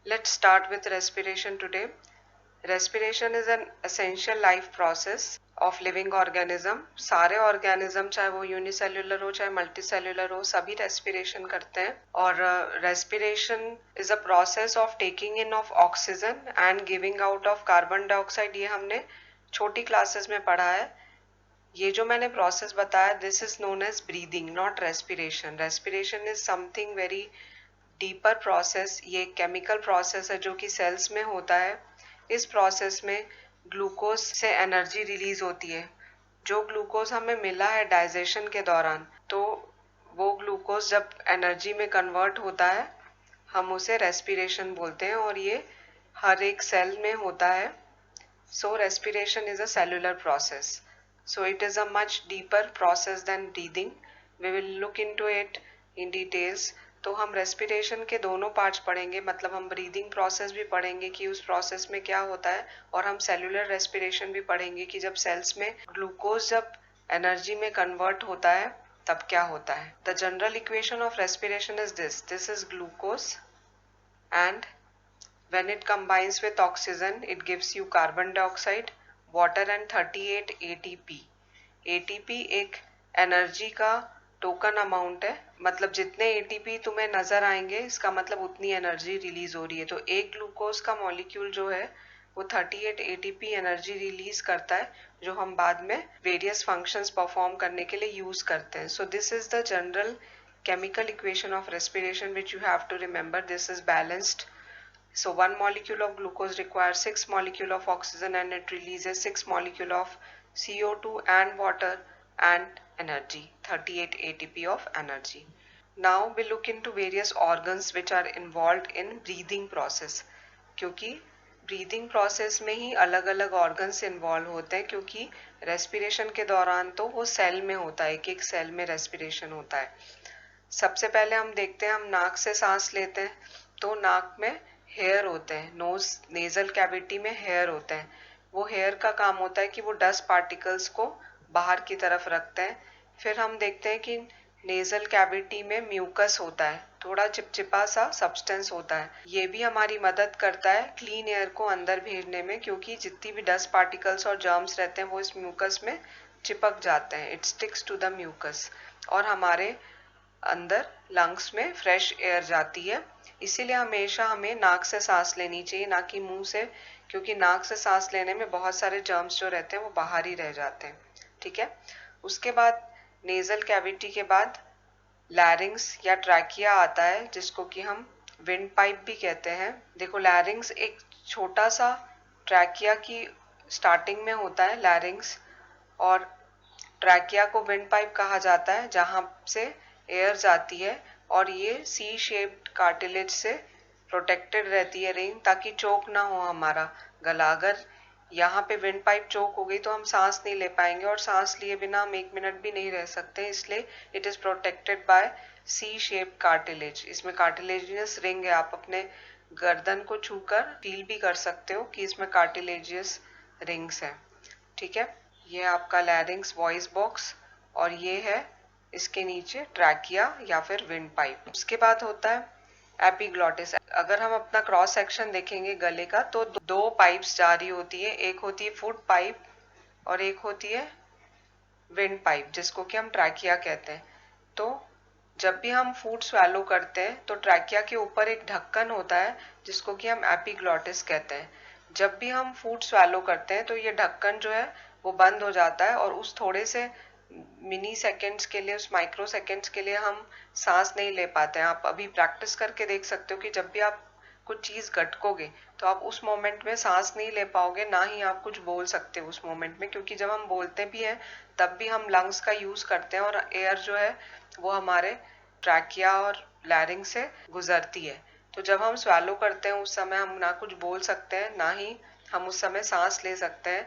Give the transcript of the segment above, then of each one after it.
Let's start with respiration today. Respiration is an essential life process of living organism. सारे organism चाहे वो unicellular हो चाहे multicellular हो सभी respiration करते हैं और respiration is a process of taking in of oxygen and giving out of carbon dioxide. ये हमने छोटी classes में पढ़ा है. ये जो मैंने प्रोसेस बताया this is known as breathing not respiration. Respiration is something very deeper process. ये केमिकल प्रोसेस है जो कि सेल्स में होता है. इस प्रोसेस में ग्लूकोज से एनर्जी रिलीज होती है. जो ग्लूकोज हमें मिला है डाइजेशन के दौरान तो वो ग्लूकोज जब एनर्जी में कन्वर्ट होता है हम उसे रेस्पिरेशन बोलते हैं और ये हर एक सेल में होता है. So respiration is a cellular process. So it is a much deeper process than breathing. We will look into it in details. तो हम respiration के दोनों parts पढ़ेंगे मतलब हम breathing process भी पढ़ेंगे कि उस process में क्या होता है और हम cellular respiration भी पढ़ेंगे कि जब cells में glucose जब energy में convert होता है तब क्या होता है. The general equation of respiration is this. This is glucose and when it combines with oxygen it gives you carbon dioxide, water and 38 ATP. ATP एक एनर्जी का टोकन अमाउंट है मतलब जितने ATP तुम्हें नजर आएंगे इसका मतलब उतनी एनर्जी रिलीज हो रही है. तो एक ग्लूकोज का मॉलिक्यूल जो है वो 38 ATP एनर्जी रिलीज करता है जो हम बाद में वेरियस फंक्शंस परफॉर्म करने के लिए यूज करते हैं. So this is the general chemical equation of respiration which you have to remember. This is balanced. So one molecule of glucose requires 6 molecule of oxygen and it releases 6 molecule of CO2 and water and energy, 38 ATP of energy. Now we look into various organs which are involved in breathing process. क्योंकि breathing process में ही अलग अलग organs involve होते हैं क्योंकि respiration के दौरान तो वो cell में होता है. एक एक cell में respiration होता है. सबसे पहले हम देखते हैं हम नाक से सांस लेते हैं तो नाक में हेयर होते हैं. नोज नेजल कैविटी में हेयर होते हैं. वो हेयर का काम होता है कि वो डस्ट पार्टिकल्स को बाहर की तरफ रखते हैं. फिर हम देखते हैं कि नेजल कैविटी में म्यूकस होता है. थोड़ा चिपचिपा सा सब्सटेंस होता है. ये भी हमारी मदद करता है क्लीन एयर को अंदर भेजने में क्योंकि जितनी भी डस्ट पार्टिकल्स और जर्म्स रहते हैं वो इस म्यूकस में चिपक जाते हैं. It sticks to the mucus और हमारे अंदर लंग्स में फ्रेश एयर जाती है. इसीलिए हमेशा हमें नाक से सांस लेनी चाहिए ना कि मुंह से क्योंकि नाक से सांस लेने में बहुत सारे जर्म्स जो रहते हैं वो बाहर ही रह जाते हैं. ठीक है. उसके बाद नेजल कैविटी के बाद लैरिंग्स या ट्रैकिया आता है जिसको कि हम विंड पाइप भी कहते हैं. देखो लैरिंग्स एक छोटा सा ट्रैकिया की स्टार्टिंग में होता है लैरिंग्स और ट्रैकिया को विंड पाइप कहा जाता है जहां से एयर जाती है और ये सी शेप्ड कार्टिलेज से प्रोटेक्टेड रहती है रिंग ताकि चोक ना हो हमारा गला. अगर यहाँ पे विंड पाइप चोक हो गई तो हम सांस नहीं ले पाएंगे और सांस लिए बिना हम 1 मिनट भी नहीं रह सकते. इसलिए it is protected by C shaped cartilage. इसमें कार्टिलेजियस रिंग है. आप अपने गर्दन को छूकर फील भी कर सकते हो कि इसमें कार्टिलेजियस रिंग्स है. ठीक है. ये आपका लैरिंग्स वॉइस बॉक्स और ये है इसके नीचे ट्रैकिया या फिर विंड पाइप. उसके बाद होता है एपिग्लॉटिस. अगर हम अपना क्रॉस सेक्शन देखेंगे गले का तो दो पाइप्स जा रही होती है. एक होती है फूड पाइप और एक होती है विंड पाइप जिसको कि हम ट्रैकिया कहते हैं. तो जब भी हम फूड स्वैलो करते हैं तो ट्रैकिया के ऊपर एक ढक्कन होता है जिसको कि हम एपिग्लॉटिस कहते हैं. जब भी हम फूड स्वैलो करते हैं तो ये ढक्कन जो है वो बंद हो जाता है और उस थोड़े से मिनी सेकेंड्स के लिए उस माइक्रो सेकेंड्स के लिए हम सांस नहीं ले पाते हैं. आप अभी प्रैक्टिस करके देख सकते हो कि जब भी आप कुछ चीज गटकोगे तो आप उस मोमेंट में सांस नहीं ले पाओगे ना ही आप कुछ बोल सकते हो उस मोमेंट में क्योंकि जब हम बोलते भी हैं तब भी हम लंग्स का यूज करते हैं और एयर जो है वो हमारे ट्रैकिया और लैरिंग से गुजरती है. तो जब हम स्वैलो करते हैं उस समय हम ना कुछ बोल सकते हैं ना ही हम उस समय सांस ले सकते हैं.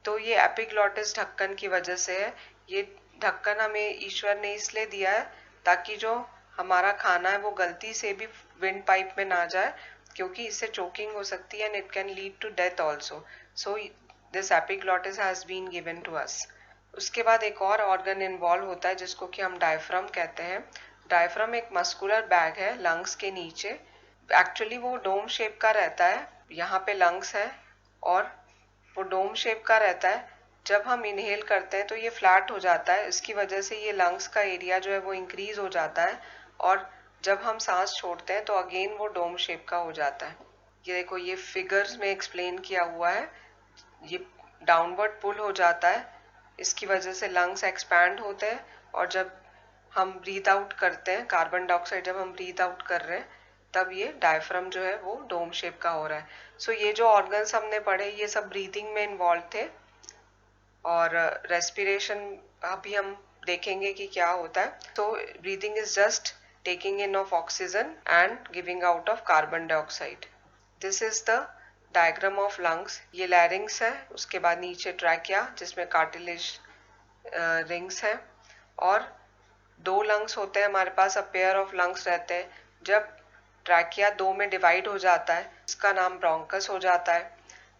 तो ये एपिग्लॉटिस ढक्कन की वजह से है. ये ढक्कन हमें ईश्वर ने इसलिए दिया है ताकि जो हमारा खाना है वो गलती से भी विंड पाइप में ना जाए क्योंकि इससे चोकिंग हो सकती है and it can lead to death also. So this epiglottis has been given to us. उसके बाद एक और ऑर्गन इन्वॉल्व होता है जिसको कि हम डायफ्राम कहते हैं. डायफ्राम एक मस्कुलर बैग है लंग्स के नीचे. एक्चुअली वो डोम शेप का रहता है, यहाँ पे लंग्स है और वो डोम शेप का रहता है। जब हम इनहेल करते हैं तो ये फ्लैट हो जाता है, इसकी वजह से ये लंग्स का एरिया जो है वो इंक्रीज हो जाता है और जब हम सांस छोड़ते हैं तो अगेन वो डोम शेप का हो जाता है। ये देखो, ये फिगर्स में एक्सप्लेन किया हुआ है। ये डाउनवर्ड पुल हो जाता है, इसकी वजह से लंग्स एक्सपैंड होते हैं और जब हम ब्रीथ आउट करते हैं, कार्बन डाइऑक्साइड जब हम ब्रीथ आउट कर रहे हैं, तब ये डायफ्राम जो है वो डोम शेप का हो रहा है। सो ये जो ऑर्गन्स हमने पढ़े ये सब ब्रीदिंग में इन्वॉल्व थे और रेस्पिरेशन अभी हम देखेंगे कि क्या होता है। तो breathing is just taking in of oxygen and giving out of carbon dioxide. This is the diagram of lungs. ये लैरिंग्स है, उसके बाद नीचे ट्रैकिया जिसमें कार्टिलेज रिंग्स है और 2 लंग्स होते हैं हमारे पास, अ पेयर ऑफ लंग्स रहते हैं। जब ट्रैकिया 2 में डिवाइड हो जाता है, इसका नाम ब्रोंकस हो जाता है।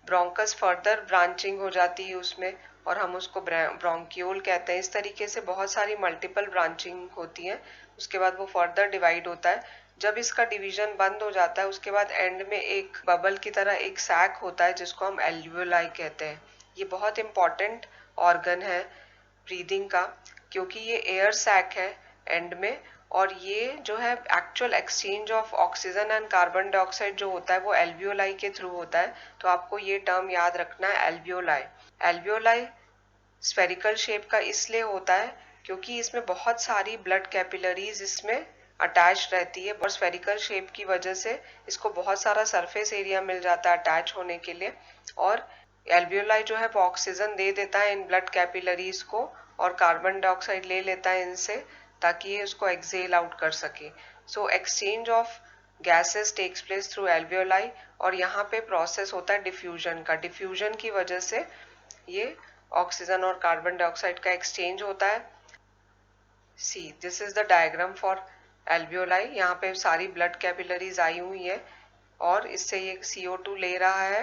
ब्रोंकस फर्दर ब्रांचिंग हो जाती है उसमें और हम उसको ब्रोंकियोल कहते हैं। इस तरीके से बहुत सारी मल्टीपल ब्रांचिंग होती है, उसके बाद वो फर्दर डिवाइड होता है। जब इसका डिवीजन बंद हो जाता है उसके बाद एंड में एक बबल की तरह एक सैक होता है जिसको हम एल्वियोलाई कहते हैं। ये बहुत इंपॉर्टेंट ऑर्गन है ब्रीदिंग का, क्योंकि ये एयर सैक है एंड में और ये जो है actual exchange of oxygen and carbon dioxide जो होता है वो एल्वियोलाई के थ्रू होता है। तो आपको ये टर्म याद रखना है, एल्वियोलाई। एल्वियोलाई स्फेरिकल शेप का इसलिए होता है क्योंकि इसमें बहुत सारी ब्लड कैपिलरीज इसमें अटैच रहती है और स्फेरिकल शेप की वजह से इसको बहुत सारा सरफेस एरिया मिल जाता है अटैच होने के लिए और एल्वियोलाई जो है वो ऑक्सीजन दे देता है इन ब्लड कैपिलरीज को और कार्बन डाइऑक्साइड ले लेता है इनसे ताकि ये उसको एक्सेल आउट कर सके। So exchange of gases takes place through alveoli और यहाँ पे प्रोसेस होता है डिफ्यूजन का। डिफ्यूजन की वजह से ये ऑक्सीजन और कार्बन डाइऑक्साइड का एक्सचेंज होता है। See, this is the diagram for alveoli. यहाँ पे सारी ब्लड कैपिलरीज आई हुई है और इससे ये CO2 ले रहा है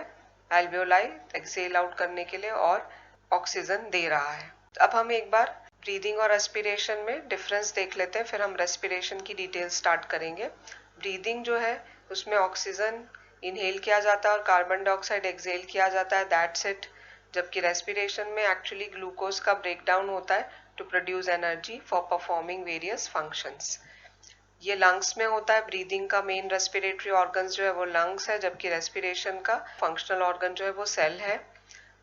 एल्वियोलाई एक्सेल आउट करने के लिए और ऑक्सीजन दे रहा है। अब हम एक बार ब्रीदिंग और रेस्पिरेशन में डिफरेंस देख लेते हैं, फिर हम रेस्पिरेशन की डिटेल स्टार्ट करेंगे। ब्रीदिंग जो है उसमें ऑक्सीजन इनहेल किया जाता है और कार्बन डाइऑक्साइड एक्सेल किया जाता है, दैट्स इट। जबकि रेस्पिरेशन में एक्चुअली ग्लूकोज का ब्रेकडाउन होता है to produce energy for performing various functions. ये लंग्स में होता है। ब्रीदिंग का मेन रेस्पिरेटरी ऑर्गन जो है वो लंग्स है, जबकि रेस्पिरेशन का फंक्शनल ऑर्गन जो है वो सेल है।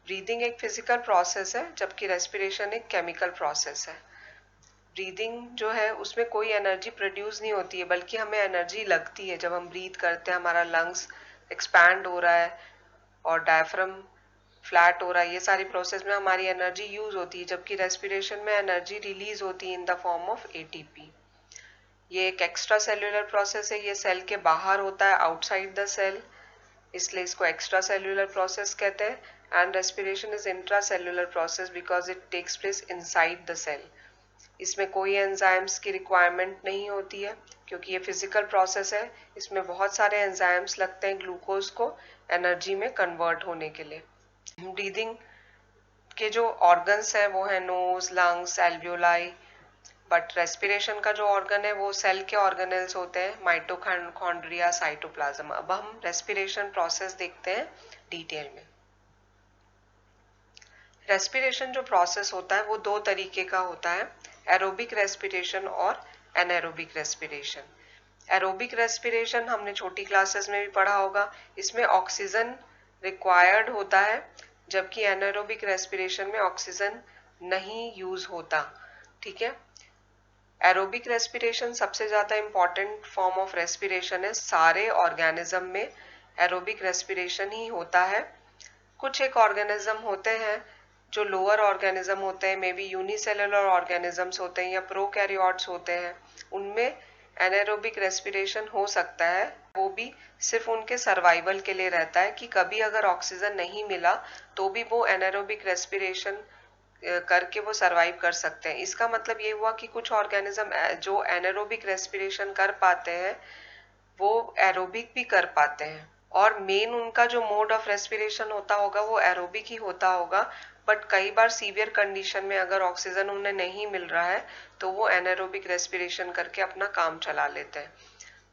ब्रीदिंग एक फिजिकल प्रोसेस है जबकि रेस्पिरेशन एक केमिकल प्रोसेस है। ब्रीदिंग जो है उसमें कोई एनर्जी प्रोड्यूस नहीं होती है बल्कि हमें एनर्जी लगती है। जब हम ब्रीथ करते हैं हमारा लंग्स एक्सपैंड हो रहा है और डायफ्राम फ्लैट हो रहा है, ये सारी प्रोसेस में हमारी एनर्जी यूज होती है, जबकि रेस्पिरेशन में एनर्जी रिलीज होती है in the form of ATP। ये एक एक्स्ट्रा सेल्यूलर प्रोसेस है, ये सेल के बाहर होता है, आउटसाइड द सेल, इसलिए इसको एक्स्ट्रा सेल्यूलर प्रोसेस कहते हैं। And respiration is intracellular process because it takes place inside the cell. इसमें कोई एंजाइम्स की रिक्वायरमेंट नहीं होती है क्योंकि ये फिजिकल प्रोसेस है। इसमें बहुत सारे एंजाइम्स लगते हैं ग्लूकोज को एनर्जी में कन्वर्ट होने के लिए। ब्रीदिंग के जो ऑर्गन्स हैं वो है nose, lungs, alveoli, but respiration का जो ऑर्गन है वो सेल के ऑर्गेनेल्स होते हैं, माइटोकॉन्ड्रिया, साइटोप्लाज्म। अब हम रेस्पिरेशन प्रोसेस देखते हैं डिटेल में। रेस्पिरेशन जो प्रोसेस होता है वो 2 तरीके का होता है, एरोबिक रेस्पिरेशन और एनारोबिक रेस्पिरेशन। एरोबिक रेस्पिरेशन हमने छोटी क्लासेस में भी पढ़ा होगा, इसमें ऑक्सीजन रिक्वायर्ड होता है, जबकि एनारोबिक रेस्पिरेशन में ऑक्सीजन नहीं यूज होता। ठीक है। एरोबिक रेस्पिरेशन सबसे ज्यादा इंपॉर्टेंट फॉर्म ऑफ रेस्पिरेशन है। सारे ऑर्गेनिज्म में एरोबिक रेस्पिरेशन ही होता है। कुछ एक ऑर्गेनिज्म होते हैं जो लोअर ऑर्गेनिज्म होते हैं, मे बी यूनिसेलुलर ऑर्गेनिजम्स होते हैं या प्रोकैरियोट्स होते हैं, उनमें एनारोबिक रेस्पिरेशन हो सकता है। वो भी सिर्फ उनके सर्वाइवल के लिए रहता है कि कभी अगर ऑक्सीजन नहीं मिला तो भी वो एनारोबिक रेस्पिरेशन करके वो सरवाइव कर सकते हैं। इसका मतलब ये हुआ कि कुछ ऑर्गेनिज्म जो एनारोबिक रेस्पिरेशन कर पाते हैं वो एरोबिक भी कर पाते हैं और मेन उनका जो मोड ऑफ रेस्पिरेशन होता होगा वो एरोबिक ही होता होगा, बट कई बार सीवियर कंडीशन में अगर ऑक्सीजन उन्हें नहीं मिल रहा है तो वो एनारोबिक रेस्पिरेशन करके अपना काम चला लेते हैं।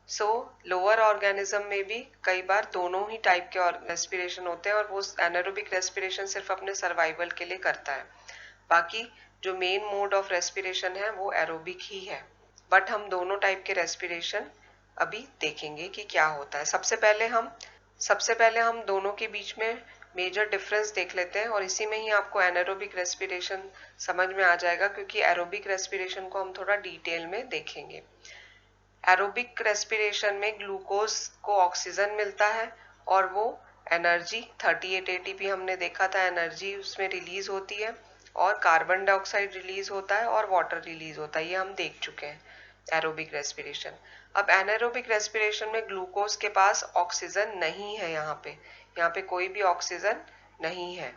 सो लोअर ऑर्गेनिज्म में भी कई बार दोनों ही टाइप के रेस्पिरेशन होते हैं और वो एनारोबिक रेस्पिरेशन सिर्फ अपने सर्वाइवल के लिए करता है। बाकी जो मेन मोड ऑफ रेस्पिरेशन है वो एरोबिक ही है। बट हम दोनों टाइप के रेस्पिरेशन अभी देखेंगे कि क्या होता है। सबसे पहले हम दोनों के बीच में मेजर डिफरेंस देख लेते हैं और इसी में ही आपको एनारोबिक रेस्पिरेशन समझ में आ जाएगा, क्योंकि एरोबिक रेस्पिरेशन को हम थोड़ा डिटेल में देखेंगे। एरोबिक रेस्पिरेशन में ग्लूकोज को ऑक्सीजन मिलता है और वो एनर्जी 38 एटीपी हमने देखा था, एनर्जी उसमें रिलीज होती है और कार्बन डाइऑक्साइड रिलीज होता है और वाटर रिलीज होता है, ये हम देख चुके हैं एरोबिक रेस्पिरेशन। अब एनारोबिक रेस्पिरेशन में ग्लूकोज के पास ऑक्सीजन नहीं है, यहाँ पे कोई भी ऑक्सीजन नहीं है।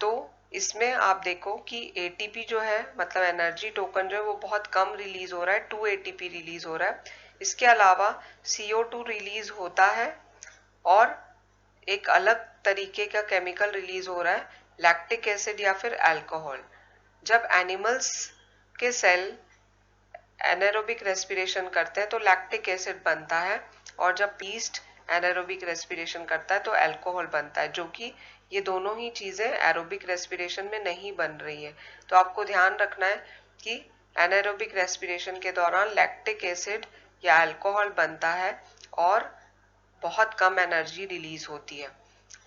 तो इसमें आप देखो कि एटीपी जो है, मतलब एनर्जी टोकन जो है वो बहुत कम रिलीज हो रहा है, 2 एटीपी रिलीज हो रहा है। इसके अलावा CO2 रिलीज होता है और एक अलग तरीके का केमिकल रिलीज हो रहा है, लैक्टिक एसिड या फिर अल्कोहल। जब एनिमल्स के सेल एनारोबिक रेस्पिरेशन करते हैं तो लैक्टिक एसिड बनता है, और जब यीस्ट एनारोबिक रेस्पिरेशन करता है तो अल्कोहल बनता है, जो कि ये दोनों ही चीजें एरोबिक रेस्पिरेशन में नहीं बन रही है। तो आपको ध्यान रखना है कि एनारोबिक रेस्पिरेशन के दौरान लैक्टिक एसिड या अल्कोहल बनता है और बहुत कम एनर्जी रिलीज होती है,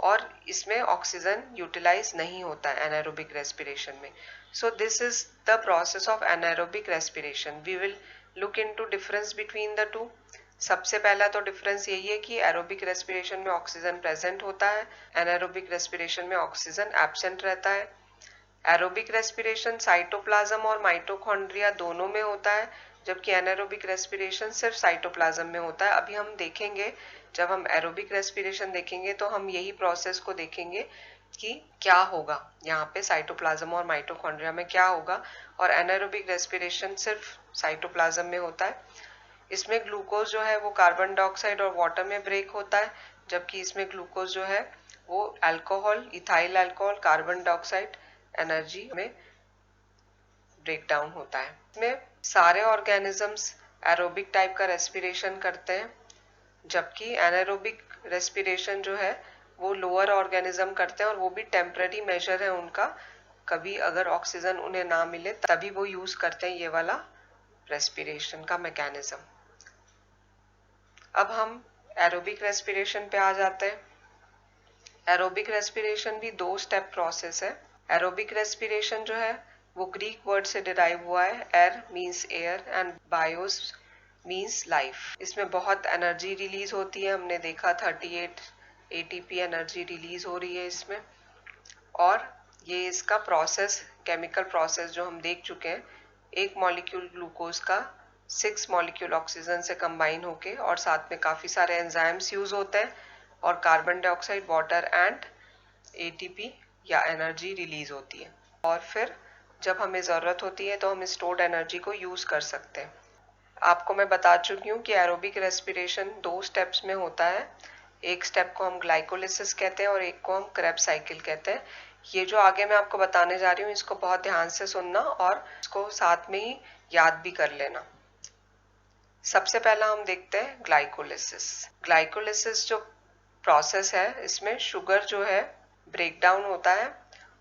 और इसमें ऑक्सीजन यूटिलाइज नहीं होता है एनारोबिक रेस्पिरेशन में। So this is the process of anaerobic respiration. We will look into difference between the two. सबसे पहला तो डिफरेंस यही है कि एरोबिक रेस्पिरेशन में ऑक्सीजन प्रेजेंट होता है, एनारोबिक रेस्पिरेशन में ऑक्सीजन एब्सेंट रहता है। एरोबिक रेस्पिरेशन साइटोप्लाज्म और माइटोकॉन्ड्रिया दोनों में होता है, जबकि एनारोबिक रेस्पिरेशन सिर्फ साइटोप्लाज्म में होता है। अभी हम देखेंगे, जब हम एरोबिक रेस्पिरेशन देखेंगे तो हम यही प्रोसेस को देखेंगे कि क्या होगा यहाँ पे साइटोप्लाज्म और माइटोकॉन्ड्रिया में क्या होगा, और एनारोबिक रेस्पिरेशन सिर्फ साइटोप्लाज्म में होता है। इसमें ग्लूकोज जो है वो कार्बन डाइऑक्साइड और वाटर में ब्रेक होता है, जबकि इसमें ग्लूकोज जो है वो alcohol, ethyl alcohol, carbon dioxide energy में ब्रेक डाउन होता है। इसमें सारे ऑर्गेनिजम्स एरोबिक टाइप का रेस्पिरेशन करते हैं, जबकि एनारोबिक रेस्पिरेशन जो है वो लोअर ऑर्गेनिज्म करते हैं, और वो भी टेम्पररी मेजर है उनका। कभी अगर ऑक्सीजन उन्हें ना मिले तभी वो यूज करते हैं ये वाला रेस्पिरेशन का मैकेनिज्म। अब हम एरोबिक रेस्पिरेशन पे आ जाते हैं। एरोबिक रेस्पिरेशन भी 2 स्टेप प्रोसेस है। एरोबिक रेस्पिरेशन जो है वो ग्रीक वर्ड से डिराइव हुआ है। एर means air and BIOS means life. इसमें बहुत एनर्जी रिलीज होती है, हमने देखा 38 एटीपी एनर्जी रिलीज हो रही है इसमें। और ये इसका प्रोसेस, केमिकल प्रोसेस जो हम देख चुके हैं, एक मॉलिक्यूल ग्लूकोज का 6 मॉलिक्यूल ऑक्सीजन से कंबाइन होके, और साथ में काफी सारे एंजाइम्स यूज होते हैं, और carbon dioxide, water and ATP या एनर्जी रिलीज होती है। और फिर जब हमें जरूरत होती है तो हम स्टोर्ड एनर्जी को यूज कर सकते हैं। आपको मैं बता चुकी हूँ कि एरोबिक रेस्पिरेशन 2 स्टेप्स में होता है। एक स्टेप को हम ग्लाइकोलिसिस कहते हैं और एक को हम क्रेब्स साइकिल कहते हैं। ये जो आगे मैं आपको बताने जा रही हूँ इसको बहुत ध्यान से सुनना और इसको साथ में ही याद भी कर लेना। सबसे पहला हम देखते हैं ग्लाइकोलिसिस। ग्लाइकोलिसिस जो प्रोसेस है, इसमें शुगर जो है ब्रेक डाउन होता है,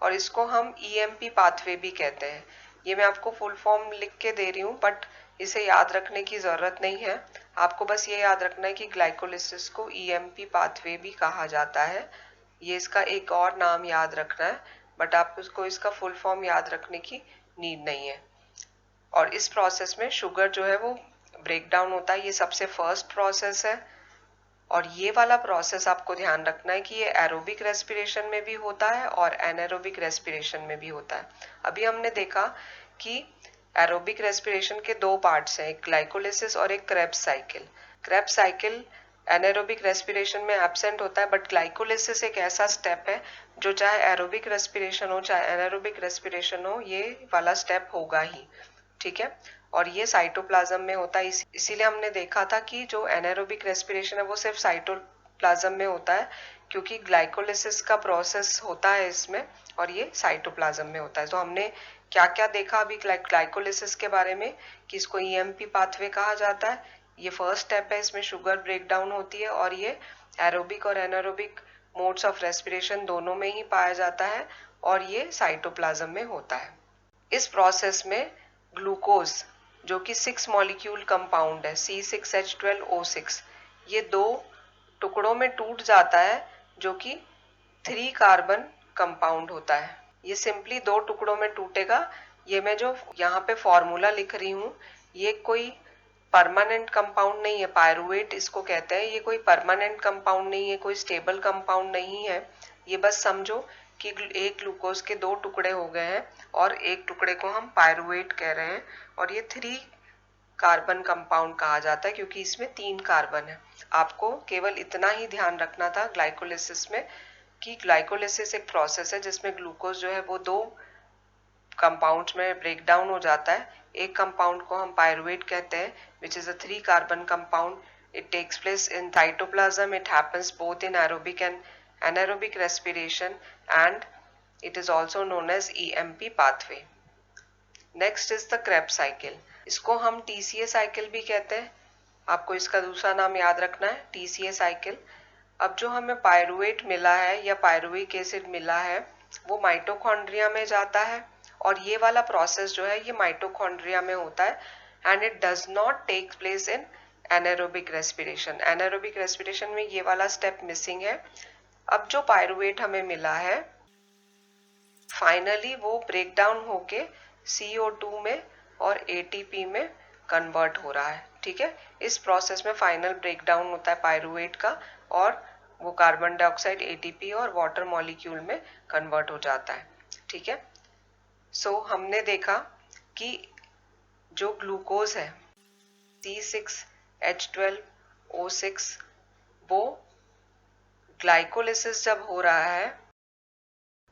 और इसको हम EMP पाथवे भी कहते हैं। ये मैं आपको फुल फॉर्म लिख के दे रही हूँ, बट इसे याद रखने की जरूरत नहीं है। आपको बस ये याद रखना है कि ग्लाइकोलिसिस को EMP पाथवे भी कहा जाता है। ये इसका एक और नाम याद रखना है, बट आप उसको इसका फुल फॉर्म याद रखने की नीड नहीं है। और इस प्रोसेस में शुगर जो है वो ब्रेक डाउन होता है। ये सबसे फर्स्ट प्रोसेस है, और ये वाला प्रोसेस आपको ध्यान रखना है कि ये एरोबिक रेस्पिरेशन में भी होता है और एनारोबिक रेस्पिरेशन में भी होता है। अभी हमने देखा कि एरोबिक रेस्पिरेशन के 2 पार्ट्स हैं, एक ग्लाइकोलिसिस और एक Krebs cycle. Krebs cycle anaerobic respiration में एब्सेंट होता है, बट ग्लाइकोलिसिस एक ऐसा स्टेप है जो चाहे एरोबिक रेस्पिरेशन हो चाहे एनारोबिक रेस्पिरेशन हो, ये वाला स्टेप होगा ही। ठीक है, और ये साइटोप्लाज्म में होता है। इसीलिए हमने देखा था कि जो एनारोबिक रेस्पिरेशन है वो सिर्फ साइटोप्लाज्म में होता है, क्योंकि ग्लाइकोलिसिस का प्रोसेस होता है इसमें, और ये साइटोप्लाज्म में होता है। तो हमने क्या क्या देखा अभी ग्लाइकोलिसिस के बारे में, कि इसको EMP पाथवे कहा जाता है। ये फर्स्ट स्टेप है, इसमें शुगर ब्रेक डाउन होती है और ये एरोबिक और एनारोबिक मोड्स ऑफ रेस्पिरेशन दोनों में ही पाया जाता है और ये साइटोप्लाज्म में होता है। इस प्रोसेस में ग्लूकोज जो कि 6 मॉलिक्यूल कंपाउंड है C6H12O6, ये 2 टुकड़ों में टूट जाता है जो कि 3 कार्बन कंपाउंड होता है। ये सिंपली 2 टुकड़ों में टूटेगा। ये मैं जो यहाँ पे फॉर्मूला लिख रही हूँ ये कोई परमानेंट कंपाउंड नहीं है, पायरुवेट इसको कहते हैं। ये कोई परमानेंट कंपाउंड नहीं है, कोई स्टेबल कंपाउंड नहीं है। ये बस समझो कि एक ग्लूकोज के 2 टुकड़े हो गए हैं और एक टुकड़े को हम पायरुवेट कह रहे हैं और ये 3 कार्बन कंपाउंड कहा जाता है क्योंकि इसमें 3 कार्बन है। आपको केवल इतना ही ध्यान रखना था ग्लाइकोलिसिस में कि ग्लाइकोलिसिस एक प्रोसेस है जिसमें ग्लूकोज जो है वो 2 कंपाउंड्स में ब्रेक डाउन हो जाता है। एक कंपाउंड को हम पायरुवेट कहते हैं which is a 3 carbon compound. It takes place in cytoplasm. It happens both in aerobic and anaerobic respiration and it is also known as EMP pathway. Next is the Krebs cycle. इसको हम TCA cycle भी कहते हैं। आपको इसका दूसरा नाम याद रखना है, TCA cycle। अब जो हमें पायरुवेट मिला है या पायरुविक एसिड मिला है वो माइटोकॉन्ड्रिया में जाता है और ये वाला प्रोसेस जो है ये माइटोकॉन्ड्रिया में होता है and it does not take place in anaerobic respiration. Anaerobic respiration में ये वाला स्टेप मिसिंग है। अब जो पायरुवेट हमें मिला है फाइनली वो ब्रेक डाउन होके CO2 में और ATP में कन्वर्ट हो रहा है। ठीक है, इस प्रोसेस में फाइनल ब्रेक डाउन होता है पायरुवेट का और वो कार्बन डाइऑक्साइड ATP और वाटर मॉलिक्यूल में कन्वर्ट हो जाता है। ठीक है, सो हमने देखा कि जो ग्लूकोज है C6H12O6 वो ग्लाइकोलिसिस जब हो रहा है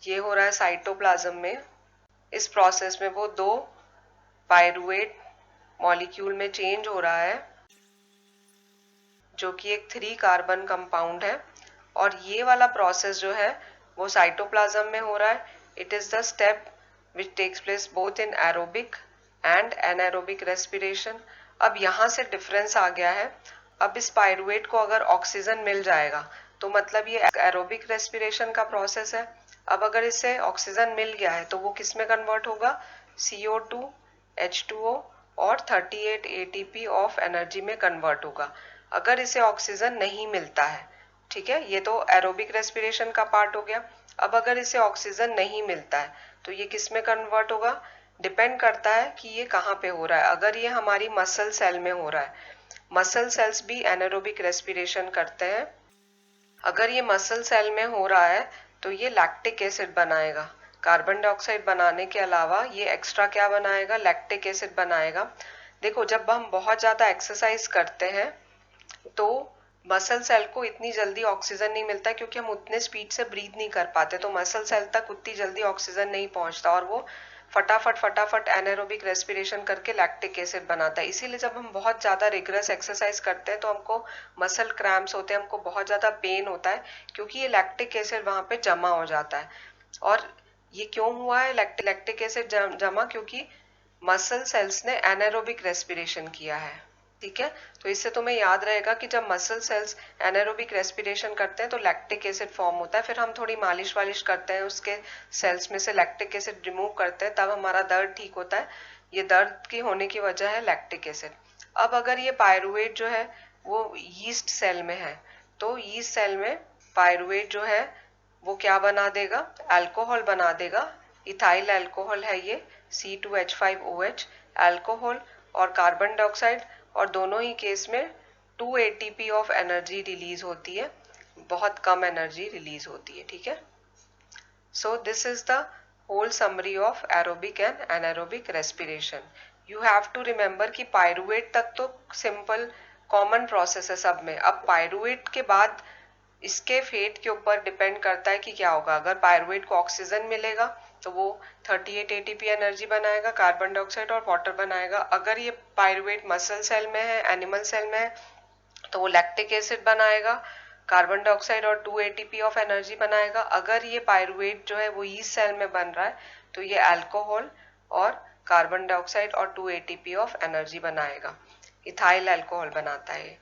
ये हो रहा है साइटोप्लाज्म में। इस प्रोसेस में वो 2 पायरुवेट मॉलिक्यूल में चेंज हो रहा है जो कि एक 3 कार्बन कंपाउंड है और ये वाला प्रोसेस जो है वो साइटोप्लाज्म में हो रहा है। It is the step which takes place both in aerobic and anaerobic respiration. अब यहाँ से डिफरेंस आ गया है। अब इस पायरुवेट को अगर ऑक्सीजन मिल जाएगा तो मतलब ये एरोबिक रेस्पिरेशन का प्रोसेस है। अब अगर इसे ऑक्सीजन मिल गया है तो वो किस में कन्वर्ट होगा, CO2, H2O और 38 ATP ऑफ एनर्जी में कन्वर्ट होगा। अगर इसे ऑक्सीजन नहीं मिलता है, ठीक है, ये तो एरोबिक रेस्पिरेशन का पार्ट हो गया। अब अगर इसे ऑक्सीजन नहीं मिलता है तो ये किस में कन्वर्ट होगा, डिपेंड करता है कि ये कहाँ पे हो रहा है। अगर ये हमारी मसल सेल में हो रहा है, मसल सेल्स भी एनारोबिक रेस्पिरेशन करते हैं। अगर ये मसल सेल में हो रहा है तो ये लैक्टिक एसिड बनाएगा। कार्बन डाइऑक्साइड बनाने के अलावा ये एक्स्ट्रा क्या बनाएगा, लैक्टिक एसिड बनाएगा। देखो जब हम बहुत ज्यादा एक्सरसाइज करते हैं तो मसल सेल को इतनी जल्दी ऑक्सीजन नहीं मिलता क्योंकि हम उतने स्पीड से ब्रीथ नहीं कर पाते, तो मसल सेल तक उतनी जल्दी ऑक्सीजन नहीं पहुंचता और वो फटाफट एनारोबिक रेस्पिरेशन करके लैक्टिक एसिड बनाता है। इसीलिए जब हम बहुत ज्यादा रिगरस एक्सरसाइज करते हैं तो हमको मसल क्रैम्प्स होते हैं, हमको बहुत ज्यादा पेन होता है क्योंकि ये लैक्टिक एसिड वहां पे जमा हो जाता है। और ये क्यों हुआ है लैक्टिक एसिड जमा, क्योंकि मसल सेल्स ने एनारोबिक रेस्पिरेशन किया है। ठीक है, तो इससे तुम्हें याद रहेगा कि जब मसल सेल्स एनारोबिक रेस्पिरेशन करते हैं तो लैक्टिक एसिड फॉर्म होता है। फिर हम थोड़ी मालिश वालिश करते हैं, उसके सेल्स में से लैक्टिक एसिड रिमूव करते हैं, तब हमारा दर्द ठीक होता है। ये दर्द की होने की वजह है लैक्टिक एसिड। अब अगर ये पायरुवेट जो है वो यीस्ट सेल में है तो यीस्ट सेल में पायरुवेट जो है वो क्या बना देगा, अल्कोहल बना देगा। इथाइल अल्कोहल है ये C2H5OH, अल्कोहल और कार्बन डाइऑक्साइड, और दोनों ही केस में 2 ATP ऑफ एनर्जी रिलीज होती है, बहुत कम एनर्जी रिलीज होती है। ठीक है, so this is the whole summary of aerobic and anaerobic respiration. You have to remember कि पायरुवेट तक तो सिंपल कॉमन प्रोसेस है सब में। अब पायरुवेट के बाद इसके फेट के ऊपर डिपेंड करता है कि क्या होगा। अगर पायरुवेट को ऑक्सीजन मिलेगा तो वो 38 ATP एनर्जी बनाएगा, कार्बन डाइऑक्साइड और वाटर बनाएगा। अगर ये पायरुवेट मसल सेल में है, एनिमल सेल में है, तो वो लैक्टिक एसिड बनाएगा, कार्बन डाइऑक्साइड और 2 ATP ऑफ एनर्जी बनाएगा। अगर ये पायरुवेट जो है वो यीस्ट सेल में बन रहा है तो ये अल्कोहल और कार्बन डाइऑक्साइड और 2 ATP ऑफ एनर्जी बनाएगा। इथाइल अल्कोहल बनाता है,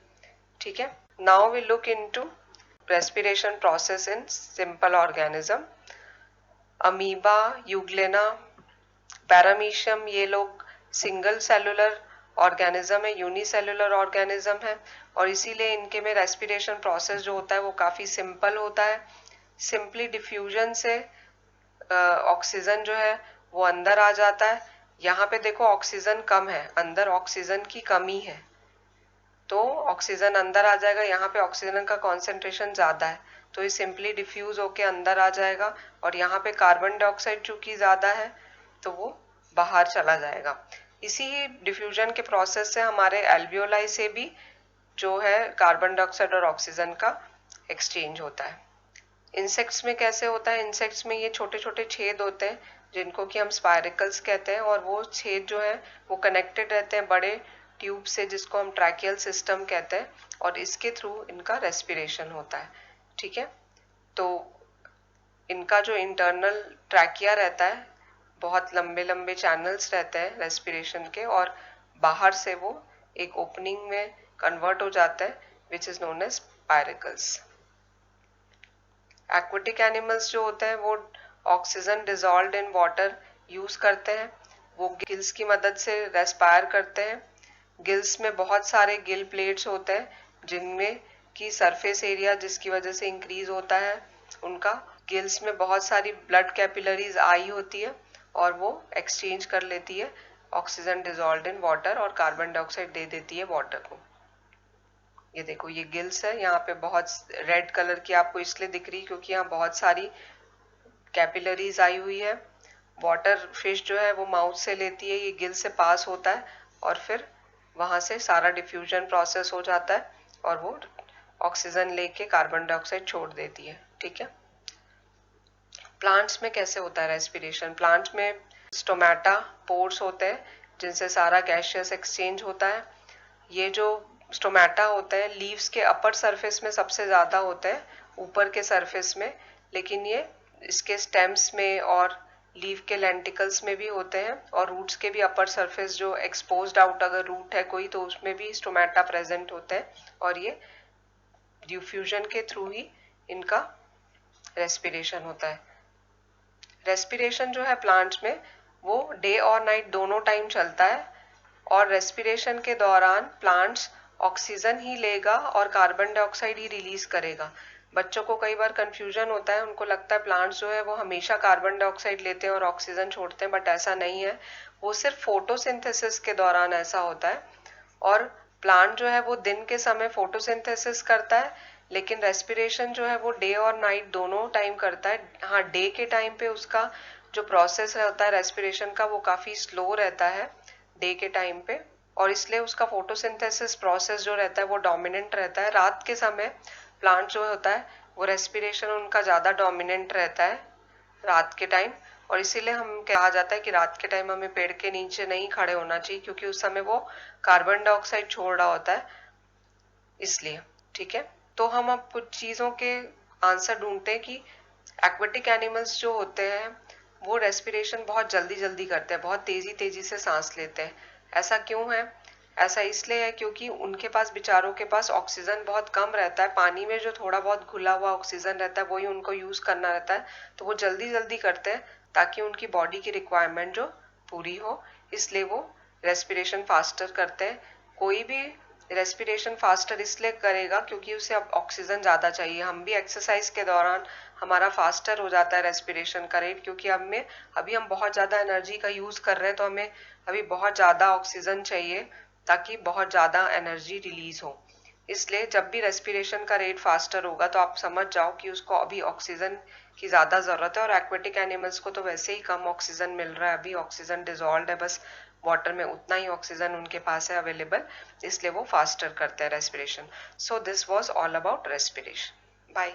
ठीक है। Now we look into respiration process in simple organism. Amoeba, euglena, paramecium, ये लोग सिंगल सेलुलर ऑर्गेनिज्म है, यूनिसेलुलर ऑर्गेनिज्म है, और इसीलिए इनके में रेस्पिरेशन प्रोसेस जो होता है वो काफी सिंपल होता है। सिंपली डिफ्यूजन से ऑक्सीजन जो है वो अंदर आ जाता है। यहाँ पे देखो ऑक्सीजन कम है, अंदर ऑक्सीजन की कमी है, तो ऑक्सीजन अंदर आ जाएगा। यहाँ पे ऑक्सीजन का कॉन्सेंट्रेशन ज्यादा है, तो ये सिंपली डिफ्यूज होके अंदर आ जाएगा, और यहाँ पे कार्बन डाइऑक्साइड चूंकि ज्यादा है तो वो बाहर चला जाएगा। इसी डिफ्यूजन के प्रोसेस से हमारे एल्वियोलाई से भी जो है कार्बन डाइऑक्साइड और ऑक्सीजन का एक्सचेंज होता है। इंसेक्ट्स में कैसे होता है? इंसेक्ट्स में ये छोटे छोटे छेद होते हैं जिनको कि हम स्पायरिकल्स कहते हैं, और वो छेद जो है वो कनेक्टेड रहते हैं बड़े ट्यूब से जिसको हम ट्रैकियल सिस्टम कहते हैं, और इसके थ्रू इनका रेस्पिरेशन होता है, ठीक है। तो इनका जो इंटरनल ट्रैकिया रहता है, बहुत लंबे लंबे चैनल्स रहते हैं रेस्पिरेशन के, और बाहर से वो एक ओपनिंग में कन्वर्ट हो जाता है which is known as spiracles. Aquatic animals जो होते हैं वो oxygen dissolved in water use करते हैं, वो गिल्स की मदद से रेस्पायर करते हैं। गिल्स में बहुत सारे गिल प्लेट्स होते हैं जिनमें की सरफेस एरिया जिसकी वजह से इंक्रीज होता है उनका। गिल्स में बहुत सारी ब्लड कैपिलरीज आई होती है और वो एक्सचेंज कर लेती है ऑक्सीजन डिजॉल्व्ड इन वाटर और कार्बन डाइऑक्साइड दे देती है वाटर को। ये देखो ये गिल्स है, यहाँ पे बहुत रेड कलर की आपको इसलिए दिख रही क्योंकि यहाँ बहुत सारी कैपिलरीज आई हुई है। वाटर फिश जो है वो माउथ से लेती है, ये गिल से पास होता है और फिर वहां से सारा डिफ्यूजन प्रोसेस हो जाता है और वो ऑक्सीजन लेके कार्बन डाइऑक्साइड छोड़ देती है, ठीक है। प्लांट्स में कैसे होता है रेस्पिरेशन? प्लांट्स में स्टोमेटा पोर्स होते हैं जिनसे सारा गैसियस एक्सचेंज होता है। ये जो स्टोमेटा होते हैं लीव्स के अपर सरफेस में सबसे ज्यादा होते हैं, ऊपर के सरफेस में, लेकिन ये इसके स्टेम्स में और लीव के लेंटिकल्स में भी होते हैं, और रूट्स के भी अपर सरफेस जो एक्सपोज्ड आउट अगर रूट है कोई तो उसमें भी स्टोमेटा प्रेजेंट होते हैं, और ये डिफ्यूजन के थ्रू ही इनका रेस्पिरेशन होता है। रेस्पिरेशन जो है प्लांट्स में वो डे और नाइट दोनों टाइम चलता है, और रेस्पिरेशन के दौरान प्लांट्स ऑक्सीजन ही लेगा और कार्बन डाइऑक्साइड ही रिलीज करेगा। बच्चों को कई बार कंफ्यूजन होता है, उनको लगता है प्लांट्स जो है वो हमेशा कार्बन डाइऑक्साइड लेते हैं और ऑक्सीजन छोड़ते हैं, बट ऐसा नहीं है। वो सिर्फ फोटोसिंथेसिस के दौरान ऐसा होता है, और प्लांट जो है वो दिन के समय फोटोसिंथेसिस करता है, लेकिन रेस्पिरेशन जो है वो डे और नाइट दोनों टाइम करता है। हाँ, डे के टाइम पे उसका जो प्रोसेस रहता है रेस्पिरेशन का वो काफी स्लो रहता है डे के टाइम पे, और इसलिए उसका फोटोसिंथेसिस प्रोसेस जो रहता है वो डोमिनेंट रहता है। रात के समय प्लांट जो होता है वो रेस्पिरेशन उनका ज्यादा डोमिनेंट रहता है रात के टाइम, और इसीलिए हम कहा जाता है कि रात के टाइम हमें पेड़ के नीचे नहीं खड़े होना चाहिए क्योंकि उस समय वो कार्बन डाइऑक्साइड छोड़ रहा होता है, इसलिए, ठीक है। तो हम अब कुछ चीजों के आंसर ढूंढते हैं कि एक्वेटिक एनिमल्स जो होते हैं वो रेस्पिरेशन बहुत जल्दी जल्दी करते हैं, बहुत तेजी तेजी से सांस लेते हैं। ऐसा क्यों है? ऐसा इसलिए है क्योंकि उनके पास बेचारों के पास ऑक्सीजन बहुत कम रहता है, पानी में जो थोड़ा बहुत घुला हुआ ऑक्सीजन रहता है वही उनको यूज करना रहता है, तो वो जल्दी जल्दी करते हैं ताकि उनकी बॉडी की रिक्वायरमेंट जो पूरी हो, इसलिए वो रेस्पिरेशन फास्टर करते हैं। कोई भी रेस्पिरेशन फास्टर इसलिए करेगा क्योंकि उसे अब ऑक्सीजन ज्यादा चाहिए। हम भी एक्सरसाइज के दौरान हमारा फास्टर हो जाता है रेस्पिरेशन का रेट, क्योंकि अभी हम बहुत ज्यादा एनर्जी का यूज कर रहे हैं, तो हमें अभी बहुत ज्यादा ऑक्सीजन चाहिए ताकि बहुत ज्यादा एनर्जी रिलीज हो। इसलिए जब भी रेस्पिरेशन का रेट फास्टर होगा तो आप समझ जाओ कि उसको अभी ऑक्सीजन की ज्यादा जरूरत है, और एक्वेटिक एनिमल्स को तो वैसे ही कम ऑक्सीजन मिल रहा है, अभी ऑक्सीजन डिजॉल्व है, बस वाटर में उतना ही ऑक्सीजन उनके पास है अवेलेबल, इसलिए वो फास्टर करते हैं respiration. So this was all about respiration. Bye.